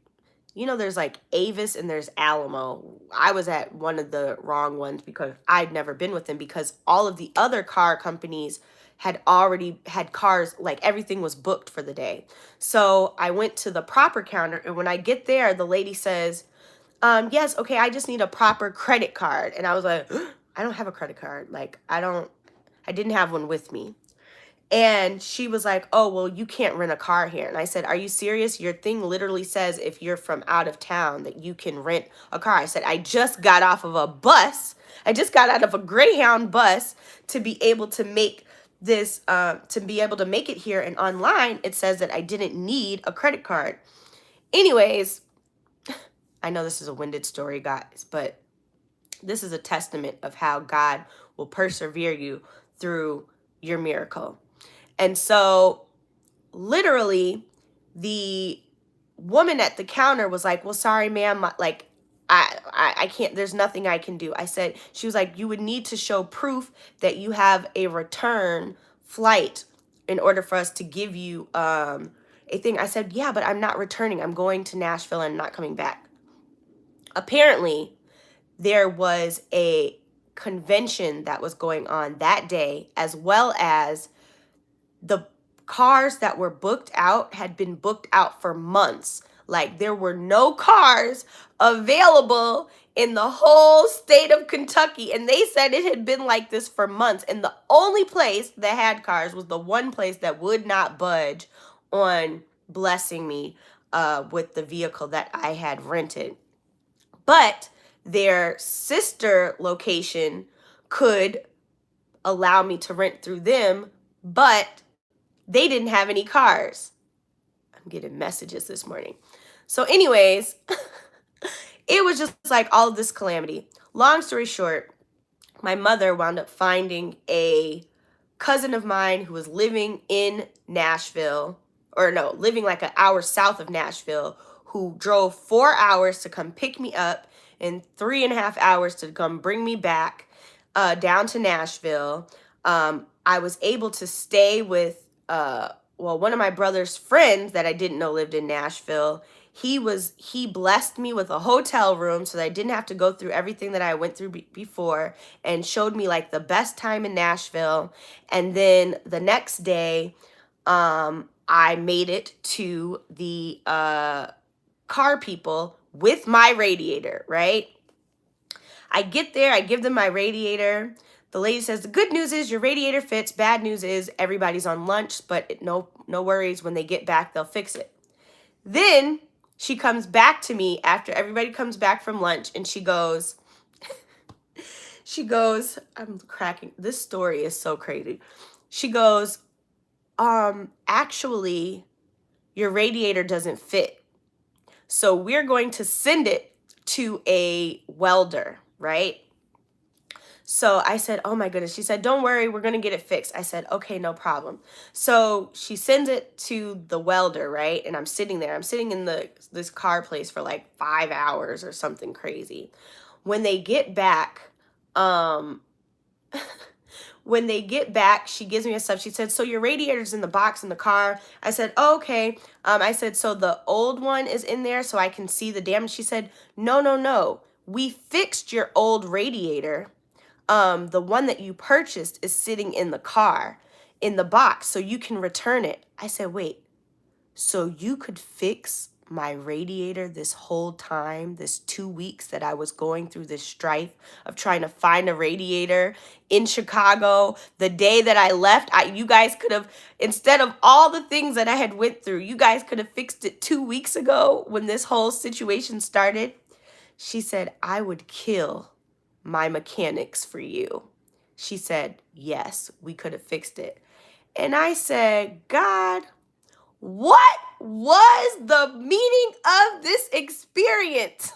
there's like Avis and there's Alamo. I was at one of the wrong ones because I'd never been with them, because all of the other car companies had already had cars, like everything was booked for the day. So I went to the proper counter, and when I get there, the lady says, yes, okay, I just need a proper credit card. And I was like, I don't have a credit card. Like, I didn't have one with me. And she was like, oh, well, you can't rent a car here. And I said, are you serious? Your thing literally says if you're from out of town that you can rent a car. I said, I just got off of a bus. I just got out of a Greyhound bus to be able to make this, to be able to make it here. And online, it says that I didn't need a credit card. Anyways, I know this is a winded story, guys, but this is a testament of how God will persevere you through your miracle. And so literally the woman at the counter was like, well, sorry, ma'am, like, I can't, there's nothing I can do. I said, she was like, you would need to show proof that you have a return flight in order for us to give you a thing. I said, yeah, but I'm not returning. I'm going to Nashville and not coming back. Apparently, there was a convention that was going on that day, as well as the cars that were booked out had been booked out for months. Like, there were no cars available in the whole state of Kentucky. And they said it had been like this for months. And the only place that had cars was the one place that would not budge on blessing me with the vehicle that I had rented. But their sister location could allow me to rent through them, but they didn't have any cars. I'm getting messages this morning. So anyways, it was just like all of this calamity. Long story short, my mother wound up finding a cousin of mine who was living in Nashville, or no, living like an hour south of Nashville, who drove 4 hours to come pick me up and 3.5 hours to come bring me back down to Nashville. I was able to stay with one of my brother's friends that I didn't know lived in Nashville. He blessed me with a hotel room so that I didn't have to go through everything that I went through before, and showed me like the best time in Nashville. And then the next day, I made it to the car people with my radiator, right? I get there, I give them my radiator. The lady says, the good news is your radiator fits. Bad news is everybody's on lunch, but no worries. When they get back, they'll fix it. Then she comes back to me after everybody comes back from lunch, and she goes, I'm cracking. This story is so crazy. She goes, actually, your radiator doesn't fit. So we're going to send it to a welder, right? So I said, oh my goodness. She said, don't worry, we're going to get it fixed. I said, okay, no problem. So she sends it to the welder, right? And I'm sitting there. I'm sitting in this car place for like 5 hours or something crazy. When they get back, she gives me a stuff. She said, so your radiator's in the box in the car. I said, oh, okay. I said, so the old one is in there so I can see the damage. She said, no. We fixed your old radiator. The one that you purchased is sitting in the car, in the box, so you can return it. I said, wait, so you could fix my radiator this whole time, this 2 weeks that I was going through this strife of trying to find a radiator in Chicago? The day that I left, you guys could have, instead of all the things that I had went through, you guys could have fixed it 2 weeks ago when this whole situation started. She said, I would kill my mechanics for you. She said, yes, we could have fixed it. And I said, God, what was the meaning of this experience?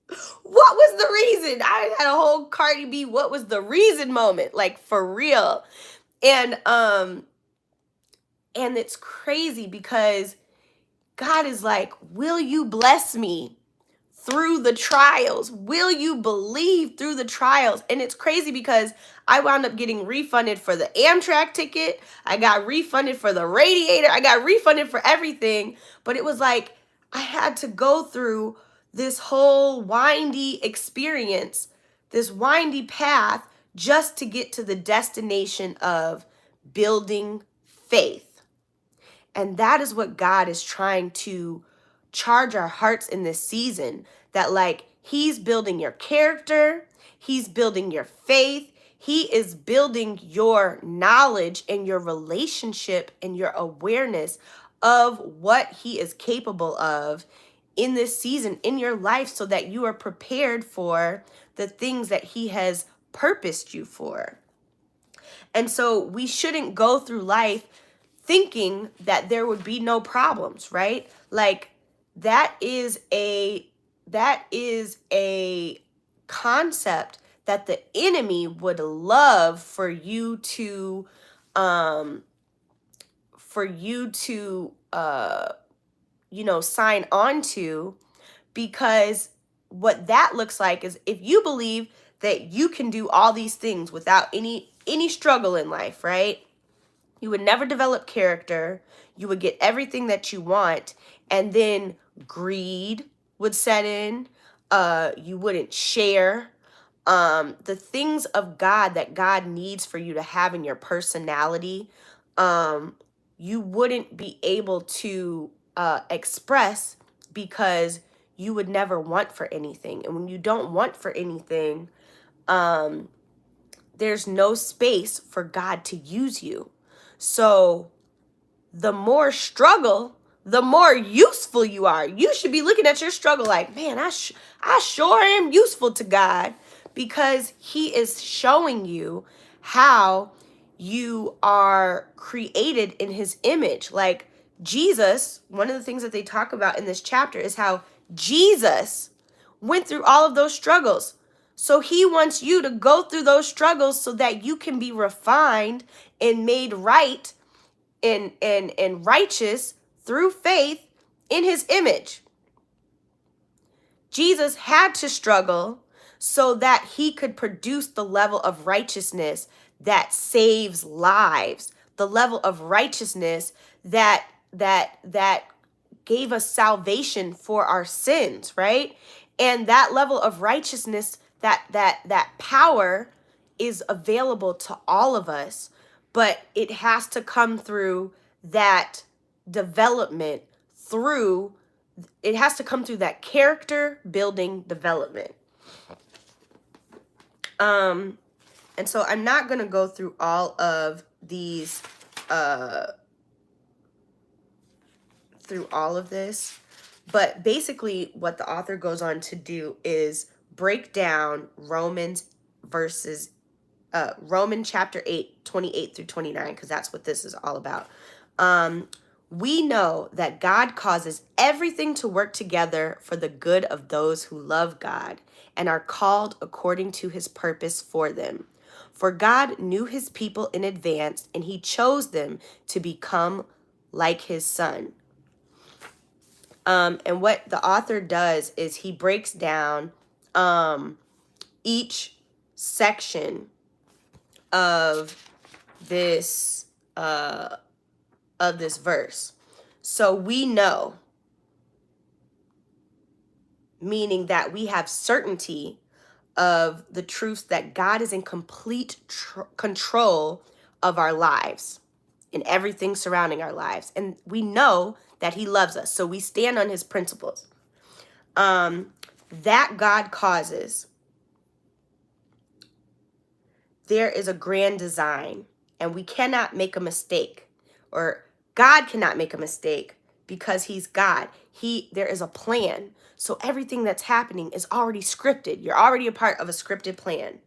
What was the reason? I had a whole Cardi B, what was the reason moment, like for real. And it's crazy because God is like, will you bless me through the trials? Will you believe through the trials? And it's crazy because I wound up getting refunded for the Amtrak ticket. I got refunded for the radiator. I got refunded for everything. But it was like I had to go through this whole windy experience, this windy path, just to get to the destination of building faith. And that is what God is trying to charge our hearts in this season, that like he's building your character, he's building your faith, he is building your knowledge and your relationship and your awareness of what he is capable of in this season in your life, so that you are prepared for the things that he has purposed you for. And so we shouldn't go through life thinking that there would be no problems, right? Like that is a concept that the enemy would love for you to for you to, sign on to, because what that looks like is if you believe that you can do all these things without any struggle in life, right? You would never develop character. You would get everything that you want, and then greed would set in. You wouldn't share the things of God that God needs for you to have in your personality. You wouldn't be able to express, because you would never want for anything. And when you don't want for anything, there's no space for God to use you. So the more struggle, the more useful you are. You should be looking at your struggle like, man, I sure am useful to God, because he is showing you how you are created in his image. Like Jesus, one of the things that they talk about in this chapter is how Jesus went through all of those struggles. So he wants you to go through those struggles so that you can be refined and made right and righteous through faith in his image. Jesus had to struggle so that he could produce the level of righteousness that saves lives, the level of righteousness that gave us salvation for our sins, right? And that level of righteousness, that power is available to all of us, but it has to come through that development through it has to come through that character building development. And so I'm not going to go through all of these through all of this, but basically what the author goes on to do is break down Romans chapter 8, 28 through 29, because that's what this is all about. We know that God causes everything to work together for the good of those who love God and are called according to his purpose for them. For God knew his people in advance, and he chose them to become like his son. And what the author does is he breaks down each section of this verse. So we know, meaning that we have certainty of the truth that God is in complete control of our lives and everything surrounding our lives. And we know that he loves us. So we stand on his principles. That God causes, there is a grand design, and we cannot make a mistake, or God cannot make a mistake, because he's God. There is a plan. So everything that's happening is already scripted. You're already a part of a scripted plan.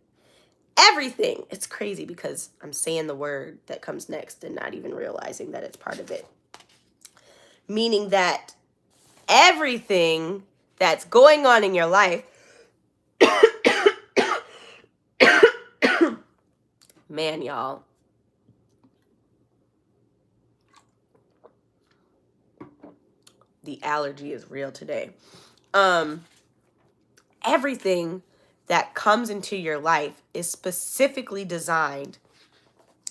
Everything. It's crazy because I'm saying the word that comes next and not even realizing that it's part of it. Meaning that everything that's going on in your life, man, y'all, the allergy is real today. Everything that comes into your life is specifically designed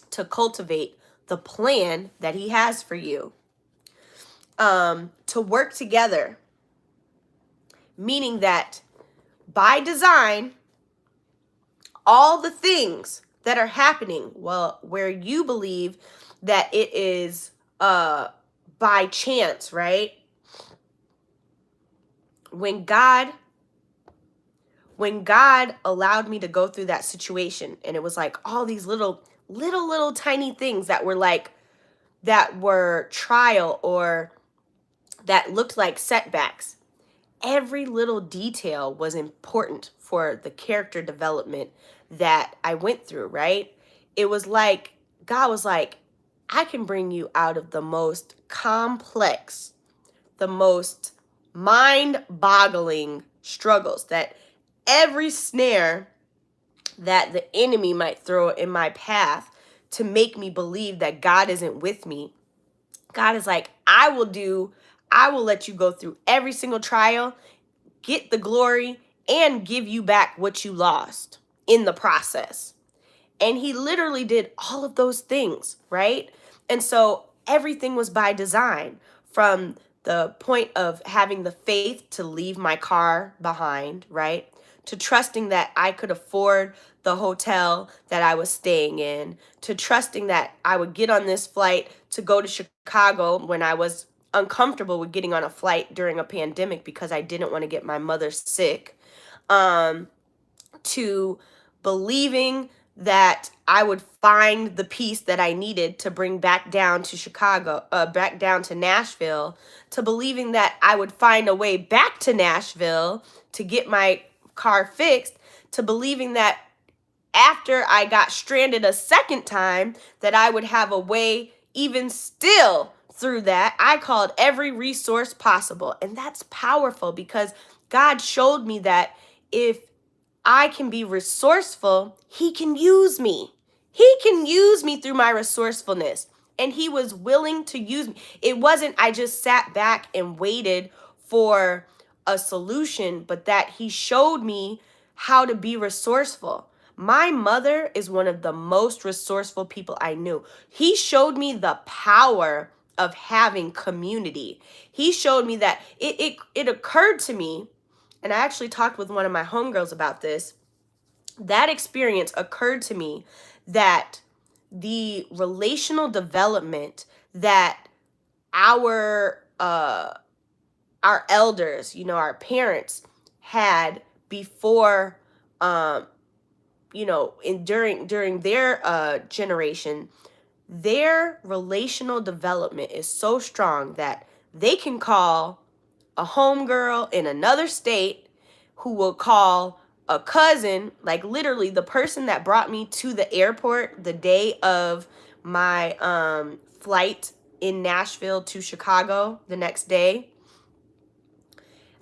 to cultivate the plan that he has for you. To work together, meaning that by design, all the things that are happening, well, where you believe that it is by chance, right? When God allowed me to go through that situation, and it was like all these little tiny things that were trial, or that looked like setbacks. Every little detail was important for the character development that I went through, right? It was like, God was like, I can bring you out of the most complex, the most mind-boggling struggles, that every snare that the enemy might throw in my path to make me believe that God isn't with me, God is like, I will let you go through every single trial, get the glory, and give you back what you lost in the process. And he literally did all of those things, right? And so everything was by design, from the point of having the faith to leave my car behind, right? To trusting that I could afford the hotel that I was staying in, to trusting that I would get on this flight to go to Chicago when I was uncomfortable with getting on a flight during a pandemic because I didn't want to get my mother sick. To believing that I would find the peace that I needed to bring back down to Chicago, back down to Nashville, to believing that I would find a way back to Nashville to get my car fixed, to believing that after I got stranded a second time, that I would have a way even still through that. I called every resource possible. And that's powerful because God showed me that if I can be resourceful, he can use me. He can use me through my resourcefulness. And he was willing to use me. It wasn't I just sat back and waited for a solution, but that he showed me how to be resourceful. My mother is one of the most resourceful people I knew. He showed me the power of having community. He showed me that it occurred to me, and I actually talked with one of my homegirls about this. That experience occurred to me that the relational development that our our elders, our parents had before, during their generation, their relational development is so strong that they can call a homegirl in another state who will call a cousin, like literally the person that brought me to the airport the day of my flight in Nashville to Chicago the next day,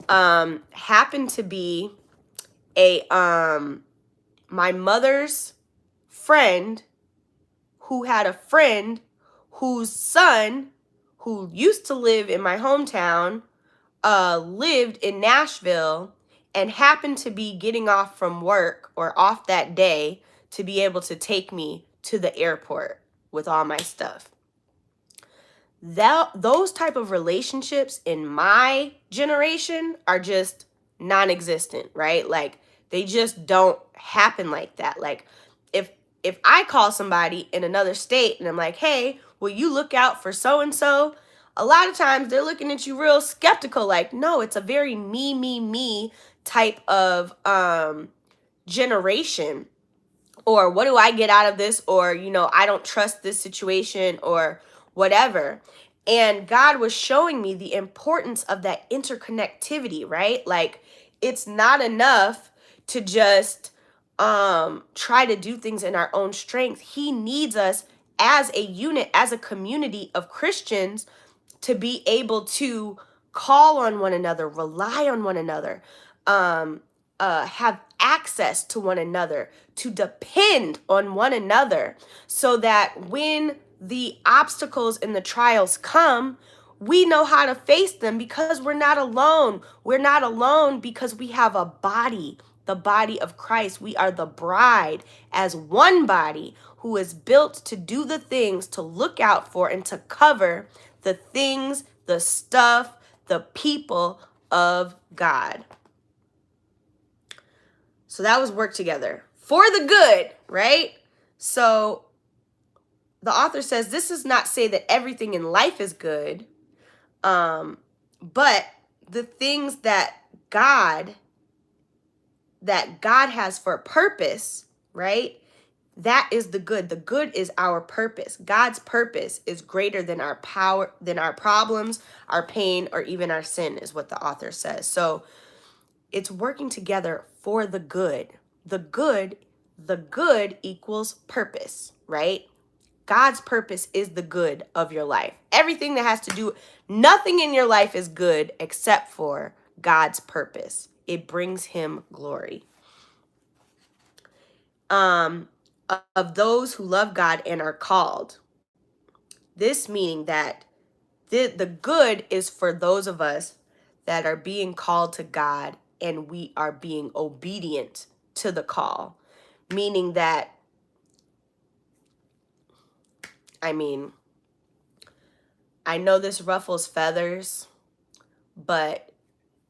happened to be a my mother's friend who had a friend whose son, who used to live in my hometown, lived in Nashville and happened to be getting off from work or off that day to be able to take me to the airport with all my stuff. Those type of relationships in my generation are just non-existent, right? Like they just don't happen like that. Like if I call somebody in another state and I'm like, "Hey, will you look out for so and so?" A lot of times they're looking at you real skeptical, like, no, it's a very me type of generation. Or what do I get out of this? Or, I don't trust this situation or whatever. And God was showing me the importance of that interconnectivity, right? Like it's not enough to just try to do things in our own strength. He needs us as a unit, as a community of Christians, to be able to call on one another, rely on one another, have access to one another, to depend on one another, so that when the obstacles and the trials come, we know how to face them because we're not alone. We're not alone because we have a body, the body of Christ. We are the bride as one body who is built to do the things, to look out for and to cover the things, the stuff, the people of God. So that was work together for the good, right? So the author says this does not say that everything in life is good, but the things that God has for purpose, right? That is the good. The good is our purpose. God's purpose is greater than our power, than our problems, our pain, or even our sin, is what the author says. So it's working together for the good. The good equals purpose, right? God's purpose is the good of your life. Everything that has to do, nothing in your life is good except for God's purpose. It brings him glory. Of those who love God and are called. This meaning that The good is for those of us that are being called to God and we are being obedient to the call. Meaning that, I mean, I know this ruffles feathers, but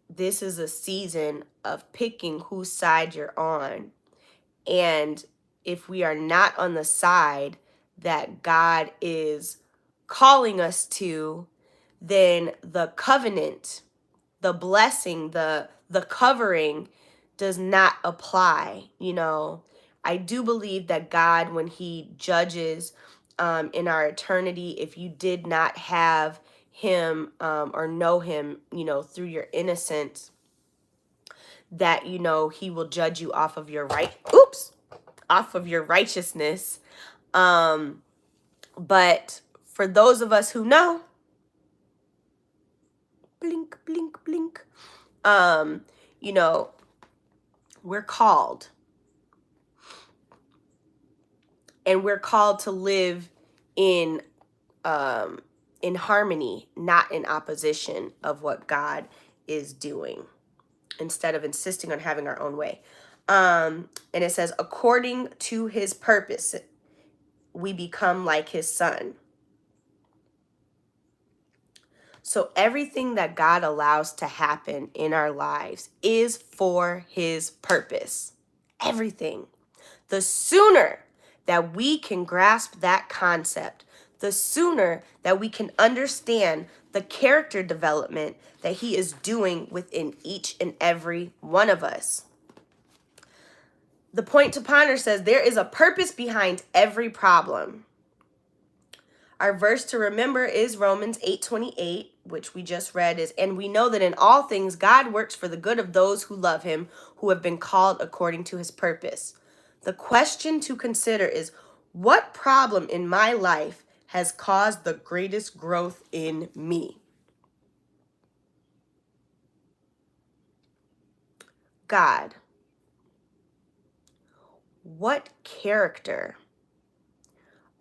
this is a season of picking whose side you're on. And if we are not on the side that God is calling us to, then the covenant, the blessing, the covering does not apply. You know, I do believe that God, when he judges in our eternity, if you did not have him or know him, you know, through your innocence, that, you know, he will judge you off of your off of your righteousness. But for those of us who know, blink, blink, blink, you know, we're called. And we're called to live in harmony, not in opposition of what God is doing, instead of insisting on having our own way. And it says, according to his purpose, we become like his son. So everything that God allows to happen in our lives is for his purpose. Everything. The sooner that we can grasp that concept, the sooner that we can understand the character development that he is doing within each and every one of us. The Point to Ponder says there is a purpose behind every problem. Our verse to remember is Romans 8:28, which we just read, is, and we know that in all things God works for the good of those who love him, who have been called according to his purpose. The question to consider is, what problem in my life has caused the greatest growth in me? God, what character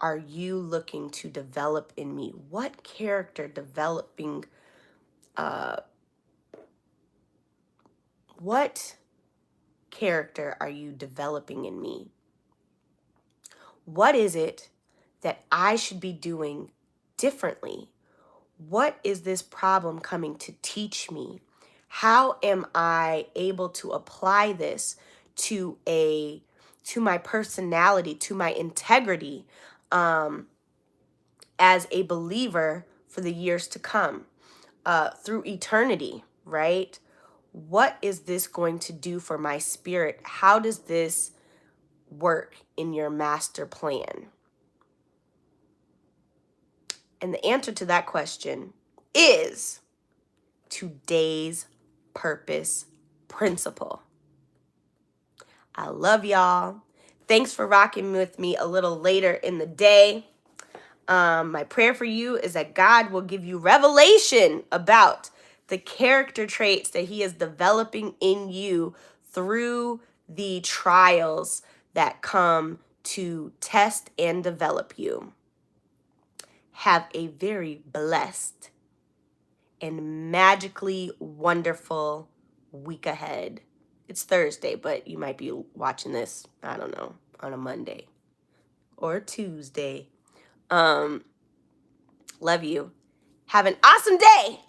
are you looking to develop in me? What character developing, what character are you developing in me? What is it that I should be doing differently? What is this problem coming to teach me? How am I able to apply this to my personality, to my integrity, as a believer for the years to come, through eternity, right? What is this going to do for my spirit? How does this work in your master plan? And the answer to that question is today's purpose principle. I love y'all. Thanks for rocking with me a little later in the day. My prayer for you is that God will give you revelation about the character traits that he is developing in you through the trials that come to test and develop you. Have a very blessed and magically wonderful week ahead. It's Thursday, but you might be watching this, I don't know, on a Monday or Tuesday. Love you. Have an awesome day.